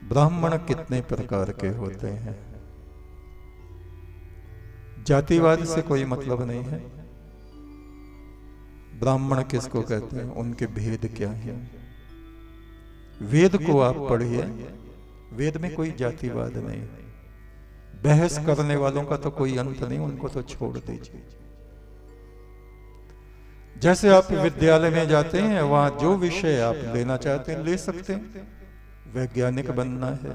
ब्राह्मण कितने प्रकार के होते हैं? जातिवाद से कोई मतलब नहीं है। ब्राह्मण किसको कहते हैं, उनके भेद क्या हैं? वेद को आप पढ़िए, वेद में कोई जातिवाद नहीं। बहस करने वालों का तो कोई अंत नहीं, उनको तो छोड़ दीजिए। जैसे आप विद्यालय में जाते हैं, वहां जो विषय आप लेना चाहते हैं ले सकते हैं। वैज्ञानिक बनना है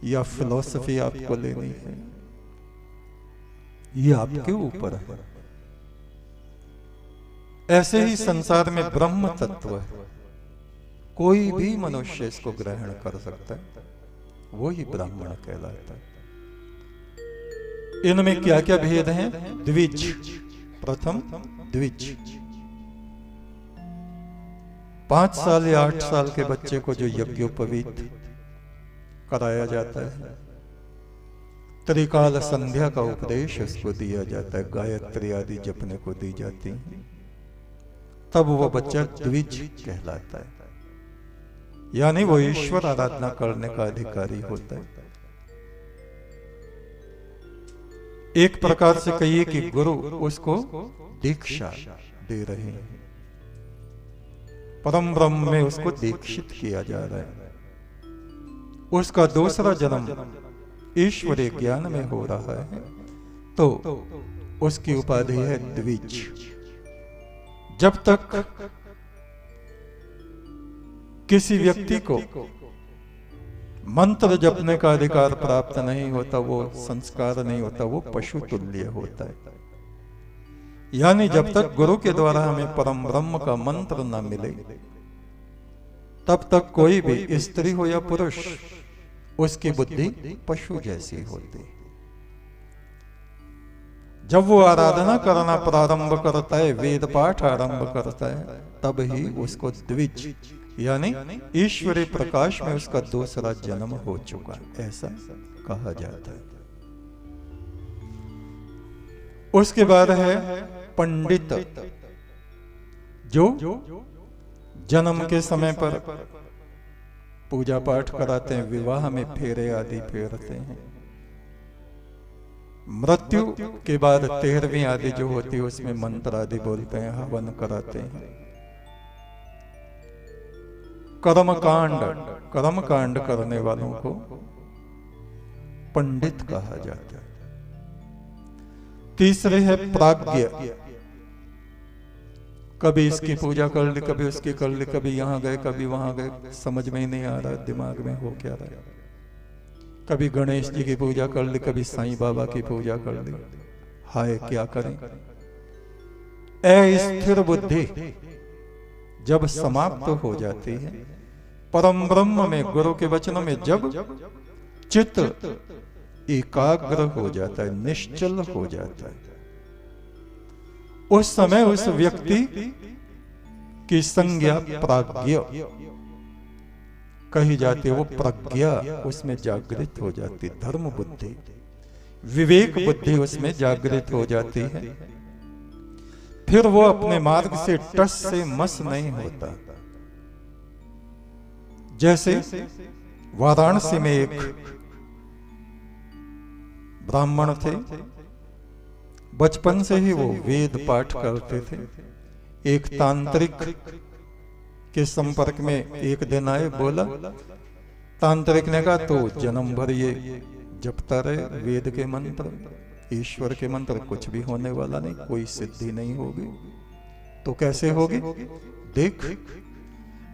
या फिलॉसफी आपको लेनी है, ये आपके ऊपर है। ऐसे ही संसार में ब्रह्म तत्व है, कोई भी मनुष्य इसको ग्रहण कर सकता है, वो ही ब्राह्मण कहलाता है। इनमें क्या क्या भेद हैं? द्विज, प्रथम द्विज। 5 साल या 8 साल के बच्चे को जो यज्ञोपवीत कराया जाता है, त्रिकाल संध्या का उपदेश उसको दिया जाता है, गायत्री आदि जपने को दी जाती है, तब वो बच्चा द्विज कहलाता है, यानी वो ईश्वर आराधना करने का अधिकारी होता है। एक प्रकार से कहिए कि गुरु उसको दीक्षा दे रहे हैं, परम ब्रह्म में उसको दीक्षित किया जा रहा है। उसका दूसरा जन्म ईश्वरीय ज्ञान में हो रहा है, तो उसकी उपाधि है द्विज। जब तक किसी व्यक्ति को मंत्र जपने का अधिकार प्राप्त नहीं होता, वो संस्कार नहीं होता, वो पशु तुल्य होता है। यानी जब तक गुरु के द्वारा हमें परम ब्रह्म का मंत्र न मिले, तब तक कोई भी स्त्री हो या पुरुष, उसकी बुद्धि पशु जैसी होती। जब वो आराधना करना प्रारंभ करता है, वेद पाठ आरंभ करता है, तब ही उसको द्विज यानी ईश्वरीय प्रकाश में उसका दूसरा जन्म हो चुका, ऐसा कहा जाता है। उसके बाद है पंडित, जो जन्म के समय पर पूजा पाठ कराते हैं, विवाह में फेरे आदि फेरते हैं। मृत्यु के बाद 13वीं आदि जो होती है, उसमें मंत्र आदि बोलते हैं, हवन कराते हैं। कर्म कांड करने वालों को पंडित कहा जाता है। तीसरे है प्राज्ञ, कभी इसकी पूजा कर ली, कभी उसकी कर ली, कभी यहां गए कभी वहां गए, समझ में ही नहीं आ रहा दिमाग में हो क्या रहा है। कभी गणेश जी की पूजा कर ली, कभी साईं बाबा की पूजा कर ली। हाय क्या करें। अस्थिर बुद्धि जब समाप्त हो जाती है, परम ब्रह्म में गुरु के वचनों में जब चित्त एकाग्र हो जाता है, निश्चल हो जाता है, उस समय उस व्यक्ति की संज्ञा प्राज्ञ कही जाती है। वो प्रज्ञा उसमें जागृत हो जाती, धर्म बुद्धि, विवेक बुद्धि उसमें जागृत हो जाती है। फिर वो अपने मार्ग से टस से मस नहीं होता। जैसे वाराणसी में एक ब्राह्मण थे, बचपन से ही वो वेद पाठ करते थे। एक तांत्रिक के संपर्क में एक दिन आए, बोला, तांत्रिक ने कहा तो जन्म भर ये जपता रहे वेद के मंत्र, ईश्वर के मंत्र, कुछ भी होने वाला नहीं, कोई सिद्धि नहीं होगी। तो कैसे होगी? देख,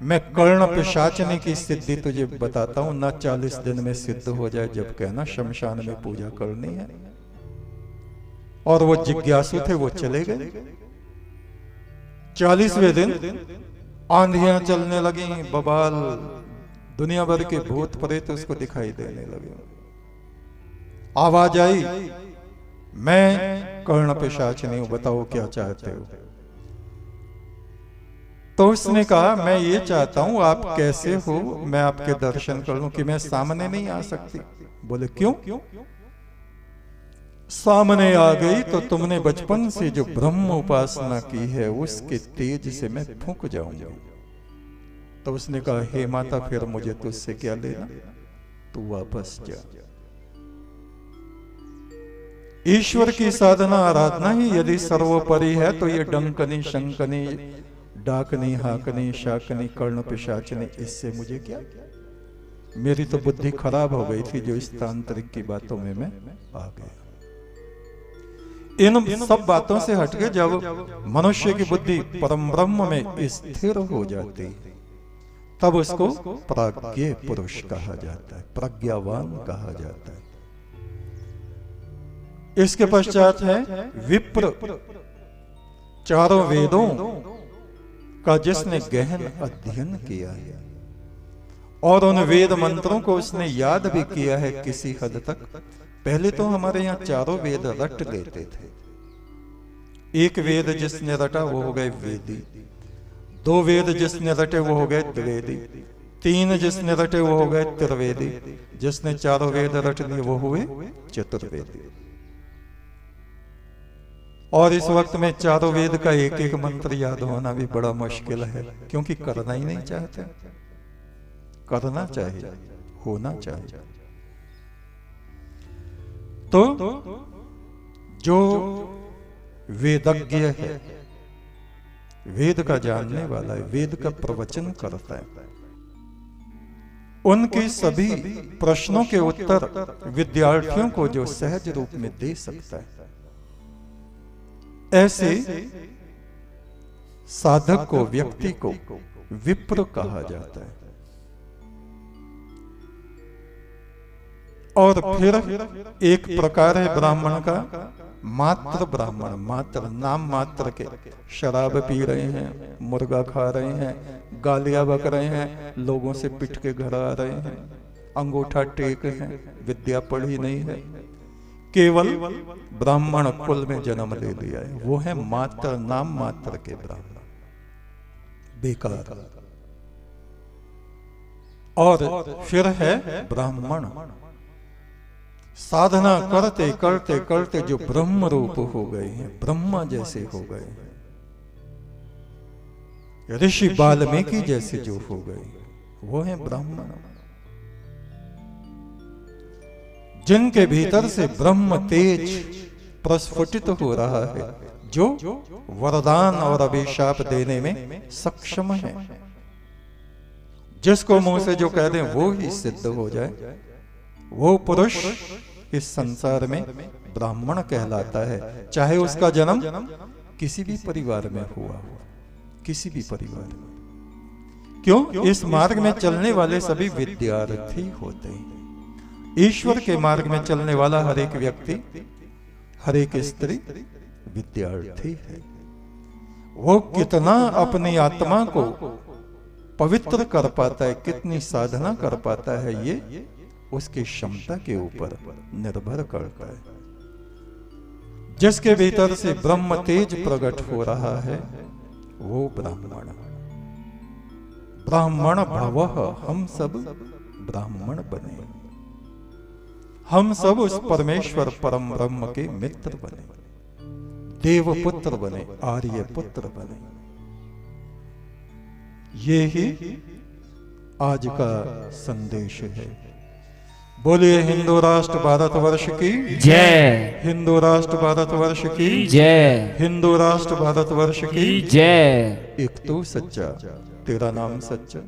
मैं कर्ण पिशाचनी की सिद्धि तुझे बताता हूं, ना 40 दिन में सिद्ध हो जाए, जब कहना शमशान में पूजा करनी है। और वो जिज्ञासु थे, वो चले गए। 40वें दिन आंधियां चलने लगी, बवाल, दुनिया भर के भूत प्रेत उसको दिखाई देने लगे। आवाज आई, मैं कर्ण पिशाचनी हूं, बताओ क्या चाहते हो। तो उसने कहा, मैं ये चाहता हूं, आप कैसे हो, मैं आपके दर्शन कर लूं, कि मैं सामने नहीं आ सकती। बोले क्यों? सामने आ गई तो तुमने बचपन से जो ब्रह्म उपासना की है, उसके तेज से मैं फूंक जाऊंगा। तो उसने कहा, हे माता, फिर मुझे तुझसे क्या लेना, तू वापस जा। ईश्वर की साधना आराधना ही यदि सर्वोपरि है तो ये डंकनी शंकनी डाकनी हाकनी शाकनी कर्ण पिशाचनी, इससे मुझे क्या। मेरी तो बुद्धि खराब हो गई थी जो इस तांत्रिक की बातों में मैं आ गया। इन सब बातों से हटके जब मनुष्य की बुद्धि परम ब्रह्म में स्थिर हो जाती, तब उसको प्राज्ञ पुरुष कहा जाता है, प्रज्ञावान कहा जाता है। इसके पश्चात है विप्र, चारों वेदों का जिसने गहन अध्ययन किया है और उन वेद मंत्रों को उसने याद भी किया है किसी हद तक। पहले तो हमारे यहाँ चारों वेद रट लेते थे। एक वेद जिसने रटा वो हो गए वेदी, दो वेद जिसने रटे वो हो गए त्रिवेदी, तीन जिसने रटे वो हो गए त्रिवेदी, जिसने चारों वेद रट लिए वो हुए चतुर्वेदी। और इस वक्त में चारों वेद का एक एक मंत्र याद होना भी बड़ा मुश्किल है, क्योंकि करना ही नहीं चाहते। करना चाहिए, होना चाहिए। तो जो वेदज्ञ है, वेद का जानने वाला है, वेद का प्रवचन करता है, उनके सभी प्रश्नों के उत्तर विद्यार्थियों को जो सहज रूप में दे सकता है, ऐसे साधक को, व्यक्ति को विप्र कहा जाता है। और फिर एक प्रकार है ब्राह्मण का मात्र ब्राह्मण, मात्र नाम मात्र के, शराब पी रहे हैं, मुर्गा खा रहे हैं, गालियां बक रहे हैं, लोगों से पिट के घर आ रहे हैं, अंगूठा टेक हैं, विद्या पढ़ी नहीं है, केवल ब्राह्मण कुल में जन्म ले लिया है, वो है मात्र, नाम मात्र के ब्राह्मण, बेकार। और फिर है ब्राह्मण, साधना करते करते करते जो ब्रह्म रूप हो गए हैं, ब्रह्मा जैसे हो गए हैं, ऋषि वाल्मीकि जैसे जो हो गए, वो है ब्राह्मण, जिनके भीतर से ब्रह्म तेज प्रस्फुटित हो रहा है, जो वरदान और अभिशाप देने में सक्षम है। जिसको मुंह से जो कह दें वो ही सिद्ध हो जाए, वो पुरुष इस संसार में ब्राह्मण कहलाता है, चाहे उसका जन्म किसी भी परिवार में हुआ हो, किसी भी परिवार में। क्यों? इस मार्ग में चलने वाले सभी विद्यार्थी होते हैं। ईश्वर के मार्ग में चलने वाला हर एक व्यक्ति, हर एक स्त्री विद्यार्थी है। वो कितना अपनी आत्मा को पवित्र कर पाता है, कितनी साधना कर पाता है, ये उसकी क्षमता के ऊपर निर्भर करता है। जिसके भीतर से ब्रह्म तेज प्रकट हो रहा है वो ब्राह्मण। ब्राह्मण भवः, हम सब ब्राह्मण बने, हम सब उस परमेश्वर परम ब्रह्म के मित्र बने, देव पुत्र बने, आर्य पुत्र बने। ये ही आज का संदेश है। बोलिए हिंदू राष्ट्र भारतवर्ष की जय, हिंदू राष्ट्र भारतवर्ष की जय, हिंदू राष्ट्र भारतवर्ष की जय। एक तू सच्चा, तेरा नाम सच्चा,